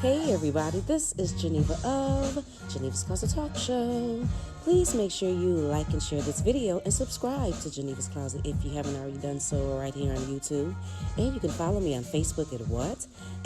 Hey everybody, this is Geneva of Geneva's Closet Talk Show. Please make sure you like and share this video and subscribe to Geneva's Closet if you haven't already done so right here on YouTube. And you can follow me on Facebook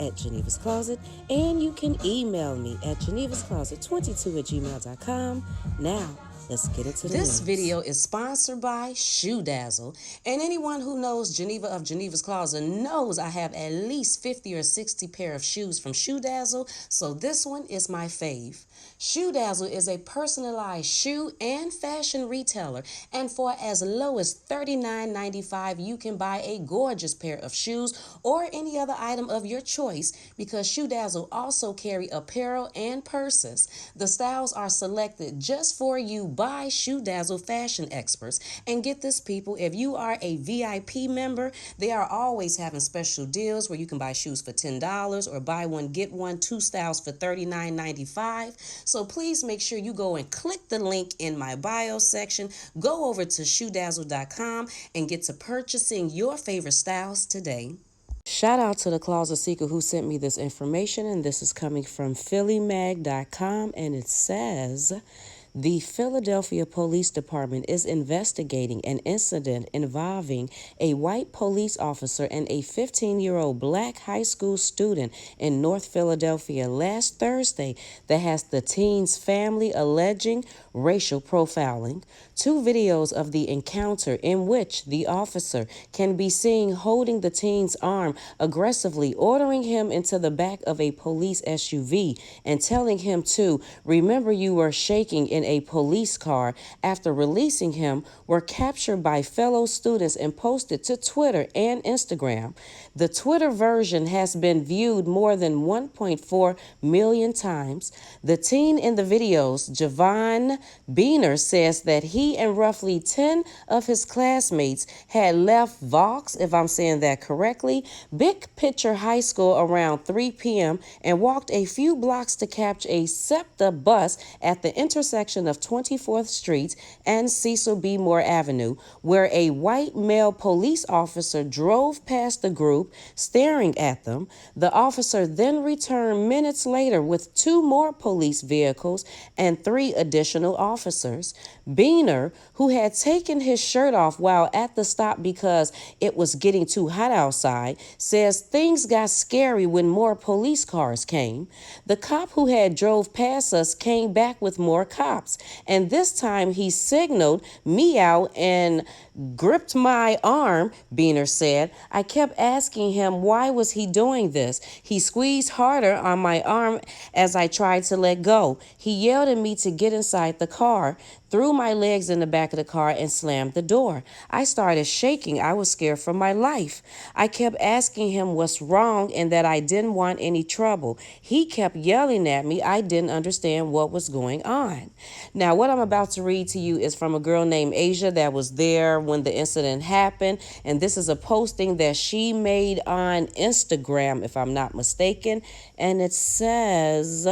at Geneva's Closet. And you can email me at genevascloset22@gmail.com. Now, let's get into the This news. video is sponsored by Shoe Dazzle, and anyone who knows Geneva of Geneva's Closet knows I have at least 50 or 60 pair of shoes from Shoe Dazzle, so this one is my fave. Shoe Dazzle is a personalized shoe and fashion retailer, and for as low as $39.95, you can buy a gorgeous pair of shoes or any other item of your choice, because Shoe Dazzle also carry apparel and purses. The styles are selected just for you by Shoe Dazzle fashion experts. And get this, people, if you are a VIP member, they are always having special deals where you can buy shoes for $10 or buy one, get one, two styles for $39.95. So please make sure you go and click the link in my bio section. Go over to shoedazzle.com and get to purchasing your favorite styles today. Shout out to the Closet Seeker who sent me this information, and this is coming from phillymag.com, and it says, the Philadelphia Police Department is investigating an incident involving a white police officer and a 15-year-old black high school student in North Philadelphia last Thursday that has the teen's family alleging racial profiling. Two videos of the encounter, in which the officer can be seen holding the teen's arm aggressively, ordering him into the back of a police SUV and telling him to remember you were shaking in a police car after releasing him, were captured by fellow students and posted to Twitter and Instagram. The Twitter version has been viewed more than 1.4 million times. The teen in the videos, Javon Beener, says that he and roughly 10 of his classmates had left Vaux, if I'm saying that correctly, Big Picture High School around 3 p.m. and walked a few blocks to catch a SEPTA bus at the intersection of 24th Street and Cecil B. Moore Avenue, where a white male police officer drove past the group, staring at them. The officer then returned minutes later with two more police vehicles and three additional officers. Beener, who had taken his shirt off while at the stop because it was getting too hot outside, says things got scary when more police cars came. The cop who had drove past us came back with more cops, and this time he signaled me out and gripped my arm, Beener said. I kept asking him why was he doing this. He squeezed harder on my arm as I tried to let go. He yelled at me to get inside the car, threw my legs in the back of the car, and slammed the door. I started shaking. I was scared for my life. I kept asking him what's wrong and that I didn't want any trouble. He kept yelling at me. I didn't understand what was going on. Now, what I'm about to read to you is from a girl named Asia that was there when the incident happened, and this is a posting that she made on Instagram, if I'm not mistaken, and it says,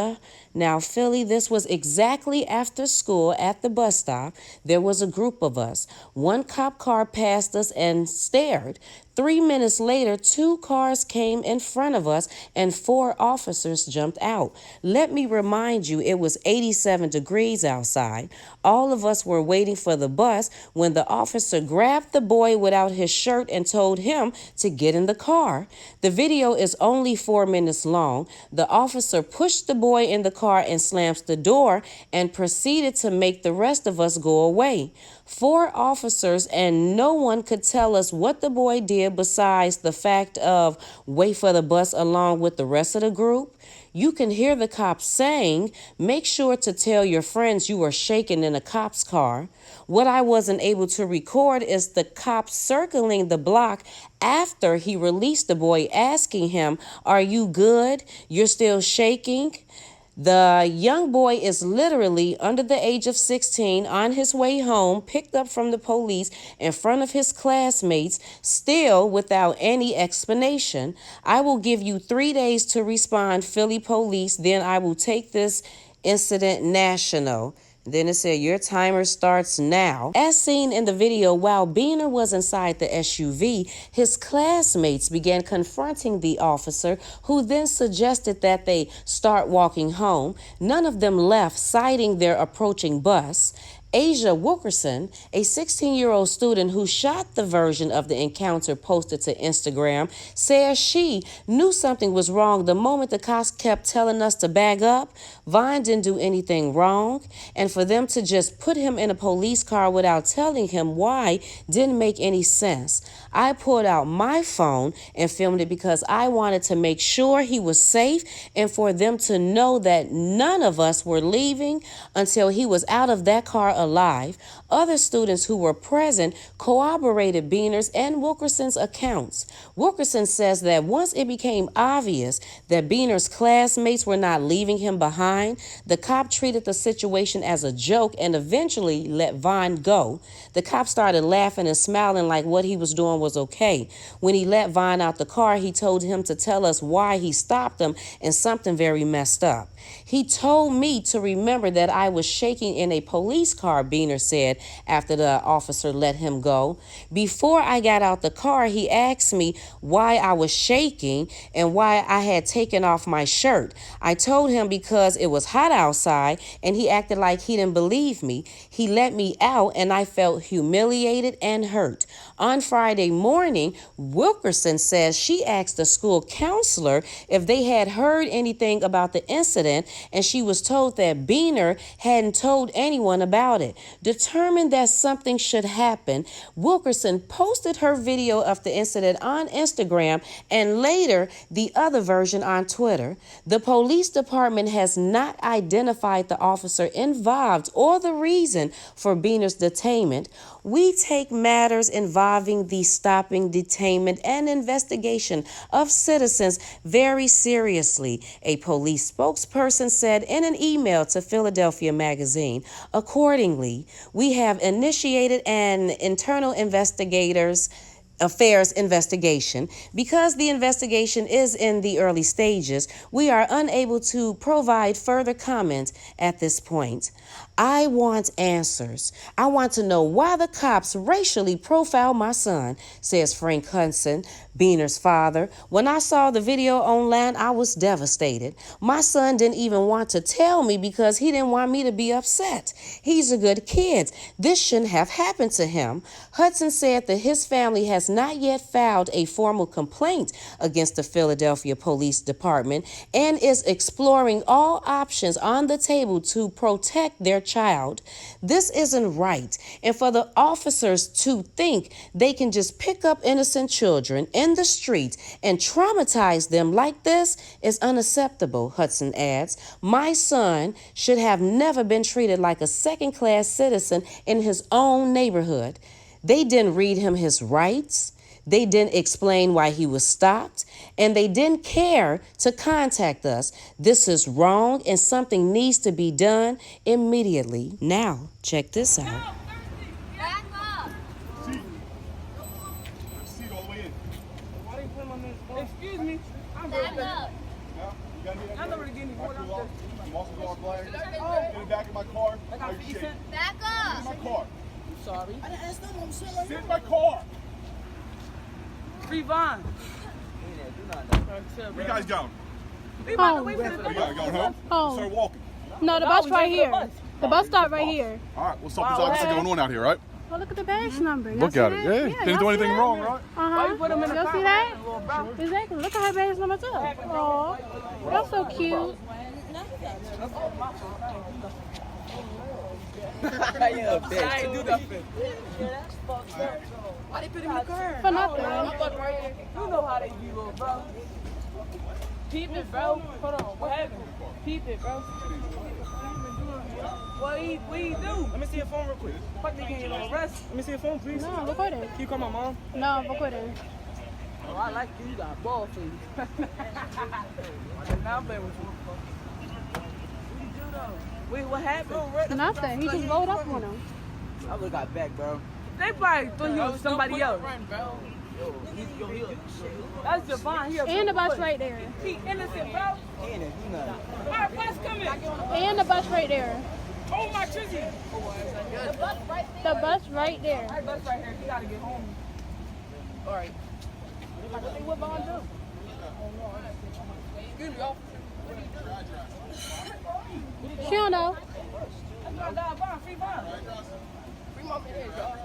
now, Philly, this was exactly after school at the bus stop. There was a group of us. One cop car passed us and stared. 3 minutes later, two cars came in front of us and 4 officers jumped out. Let me remind you, it was 87 degrees outside. All of us were waiting for the bus when the officer grabbed the boy without his shirt and told him to get in the car. The video is only 4 minutes long. The officer pushed the boy in the car and slams the door and proceeded to make the rest of us go away. 4 officers, and no one could tell us what the boy did besides the fact of wait for the bus along with the rest of the group. You can hear the cops saying, make sure to tell your friends you were shaking in a cop's car. What I wasn't able to record is the cop circling the block after he released the boy, asking him, are you good? You're still shaking? The young boy is literally under the age of 16, on his way home, picked up from the police in front of his classmates, still without any explanation. I will give you 3 days to respond, Philly police, then I will take this incident national. Then it said, your timer starts now. As seen in the video, while Beener was inside the SUV, his classmates began confronting the officer, who then suggested that they start walking home. None of them left, citing their approaching bus. Asia Wilkerson, a 16-year-old student who shot the version of the encounter posted to Instagram, says she knew something was wrong the moment the cops kept telling us to bag up. Vine didn't do anything wrong, and for them to just put him in a police car without telling him why didn't make any sense. I pulled out my phone and filmed it because I wanted to make sure he was safe and for them to know that none of us were leaving until he was out of that car alive. Other students who were present corroborated Beener's and Wilkerson's accounts. Wilkerson says that once it became obvious that Beener's classmates were not leaving him behind, the cop treated the situation as a joke and eventually let Vine go. The cop started laughing and smiling like what he was doing was okay. When he let Vine out the car, he told him to tell us why he stopped him and something very messed up. He told me to remember that I was shaking in a police car, Beener said after the officer let him go. Before I got out the car, he asked me why I was shaking and why I had taken off my shirt. I told him because it was hot outside, and he acted like he didn't believe me. He let me out and I felt humiliated and hurt. On Friday morning, Wilkerson says she asked the school counselor if they had heard anything about the incident, and she was told that Beener hadn't told anyone about it. Determined that something should happen, Wilkerson posted her video of the incident on Instagram and later the other version on Twitter. The police department has not identified the officer involved or the reason for Beener's detainment. We take matters involving the stopping, detainment, and investigation of citizens very seriously, a police spokesperson said in an email to Philadelphia Magazine. Accordingly, we have initiated an internal affairs investigation. Because the investigation is in the early stages, we are unable to provide further comment at this point. I want answers. I want to know why the cops racially profiled my son, says Frank Hudson, Beener's father. When I saw the video online, I was devastated. My son didn't even want to tell me because he didn't want me to be upset. He's a good kid. This shouldn't have happened to him. Hudson said that his family has not yet filed a formal complaint against the Philadelphia Police Department and is exploring all options on the table to protect their child. This isn't right, and for the officers to think they can just pick up innocent children in the street and traumatize them like this is unacceptable, Hudson adds. My son should have never been treated like a second-class citizen in his own neighborhood. They didn't read him his rights. They didn't explain why he was stopped, and they didn't care to contact us. This is wrong, and something needs to be done immediately. Now, check this out. Back up. Seat all the way in. Why didn't you put him on this? Excuse me. I'm Back up. I'm not really getting My bored. cool off. I'm also going to flag. Get in the back of my car. I How got you 50 shake? cents. Get Back in up. my car. I'm sorry. I didn't ask them. I'm sitting right Sit in my car. Free Vine. Where you guys going? We about to wait for the Where you going? Going home? Home. Start walking. No, the No, bus we right waiting for the here. bus. The bus stop right here. All right, what's going on out here, right? Well, look at the badge number. Y'all Look see at it. that? Yeah, didn't do anything wrong, right? Why you put him in the Y'all car? see that? Little bro. Exactly. Look at her badge number too. Oh, y'all so cute. I ain't do nothing. Why they put him in the car? For nothing. You know how they be, little bro. Peep it, bro. Hold on. What happened? Peep it, bro. What he do? Let me see your phone real quick. Fuck, they can't get arrest. Let me see your phone, please. No, I'm recording. Can you call my mom? No, I'm recording. Oh, I like you. You got ball face. Now I'm playing with you. What you do though? Wait, what happened? Nothing. He just rolled up on him. I would have got back, bro. They probably thought he was somebody else. That's Javon. He And the bus right there. He innocent, bro. Innocent, you know. Our bus coming. And the bus right there. Oh, my chizzy. The bus right there. My bus right here. He got to get home. All right. What Vaughn do? Excuse me, y'all. She don't know. That's not that Vaughn. Free Vaughn. Free my man, y'all.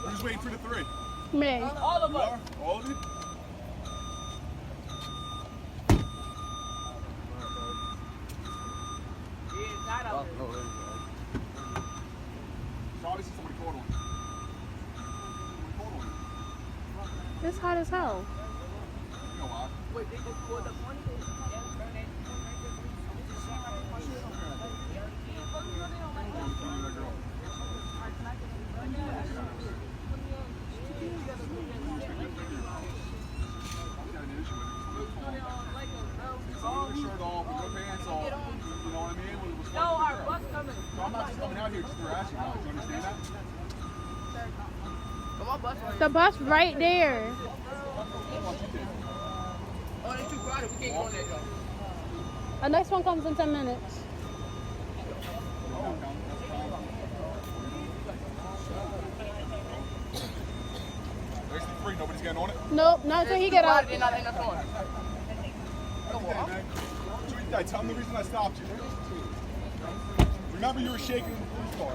We're just waiting for the three. Me. All of us. All of you? Charlie said somebody called on you. Somebody called on you. It's hot as hell. You know why? Wait, they just pulled up on you? That girl. Shirt off, with no pants on, you know what I mean? No, our bus coming. So I'm not just coming out here just to harass you. Do you understand that? Come on, bus right The bus right there. Oh, they too crowded. We can't go in there, though. The next one comes in 10 minutes. There's the three, nobody's getting on it. Nope, not until he get out. They're not in the front. Come Hey, on. man. Tell them the reason I stopped you. Remember you were shaking in the police car.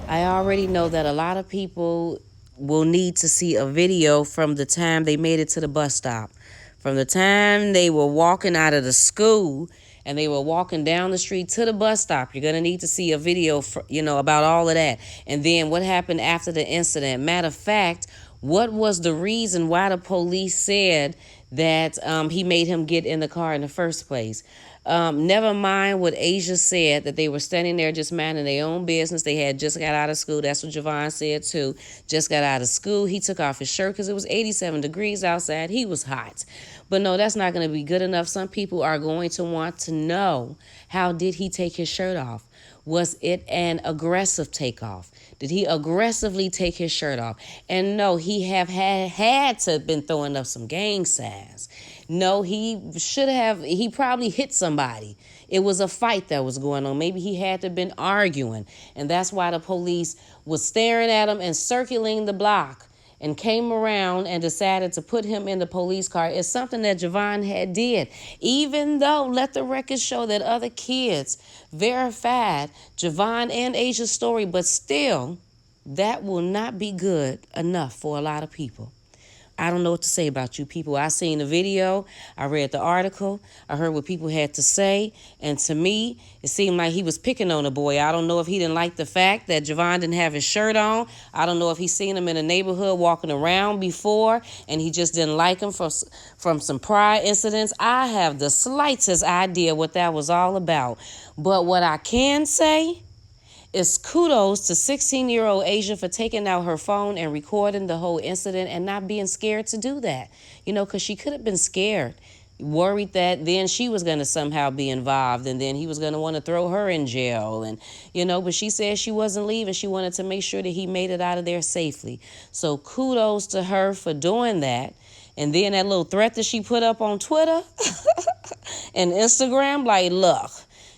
I already know that a lot of people will need to see a video from the time they made it to the bus stop. From the time they were walking out of the school and they were walking down the street to the bus stop. You're going to need to see a video, about all of that. And then what happened after the incident. Matter of fact, what was the reason why the police said that he made him get in the car in the first place? Never mind what Asia said, that they were standing there just minding their own business. They had just got out of school. That's what Javon said too. Just got out of school. He took off his shirt because it was 87 degrees outside. He was hot. But no, that's not going to be good enough. Some people are going to want to know, how did he take his shirt off? Was it an aggressive takeoff? Did he aggressively take his shirt off? And no, he had to have been throwing up some gang signs. No, he probably hit somebody. It was a fight that was going on. Maybe he had to have been arguing. And that's why the police was staring at him and circling the block and came around and decided to put him in the police car. It's something that Javon had did. Even though, let the record show that other kids verified Javon and Asia's story, but still, that will not be good enough for a lot of people. I don't know what to say about you people. I seen the video, I read the article, I heard what people had to say, and to me, it seemed like he was picking on the boy. I don't know if he didn't like the fact that Javon didn't have his shirt on. I don't know if he seen him in the neighborhood walking around before, and he just didn't like him from some prior incidents. I have the slightest idea what that was all about. But what I can say is kudos to 16-year-old Asia for taking out her phone and recording the whole incident and not being scared to do that. Because she could have been scared, worried that then she was going to somehow be involved and then he was going to want to throw her in jail. And, but she said she wasn't leaving. She wanted to make sure that he made it out of there safely. So kudos to her for doing that. And then that little threat that she put up on Twitter and Instagram, like, look,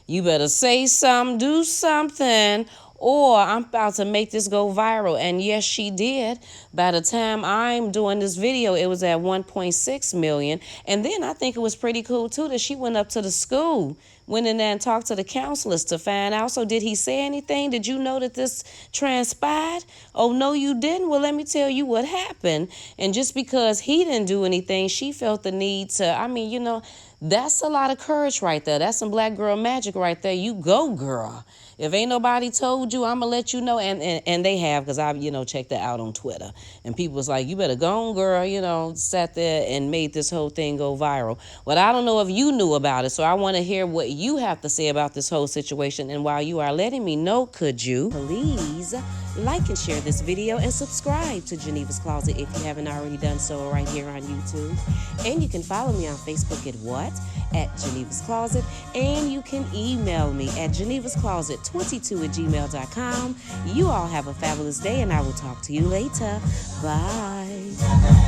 you better say something, do something, or I'm about to make this go viral. And yes, she did. By the time I'm doing this video, it was at 1.6 million. And then I think it was pretty cool, too, that she went up to the school, went in there and talked to the counselors to find out. So did he say anything? Did you know that this transpired? Oh, no, you didn't? Well, let me tell you what happened. And just because he didn't do anything, she felt the need to, That's a lot of courage right there. That's some black girl magic right there. You go, girl. If ain't nobody told you, I'm going to let you know. And they have, because I've, checked it out on Twitter. And people was like, you better go on, girl, sat there and made this whole thing go viral. But I don't know if you knew about it, so I want to hear what you have to say about this whole situation. And while you are letting me know, could you please like and share this video and subscribe to Geneva's Closet if you haven't already done so right here on YouTube. And you can follow me on Facebook at Geneva's Closet. And you can email me at genevascloset22@gmail.com. You all have a fabulous day, and I will talk to you later. Bye.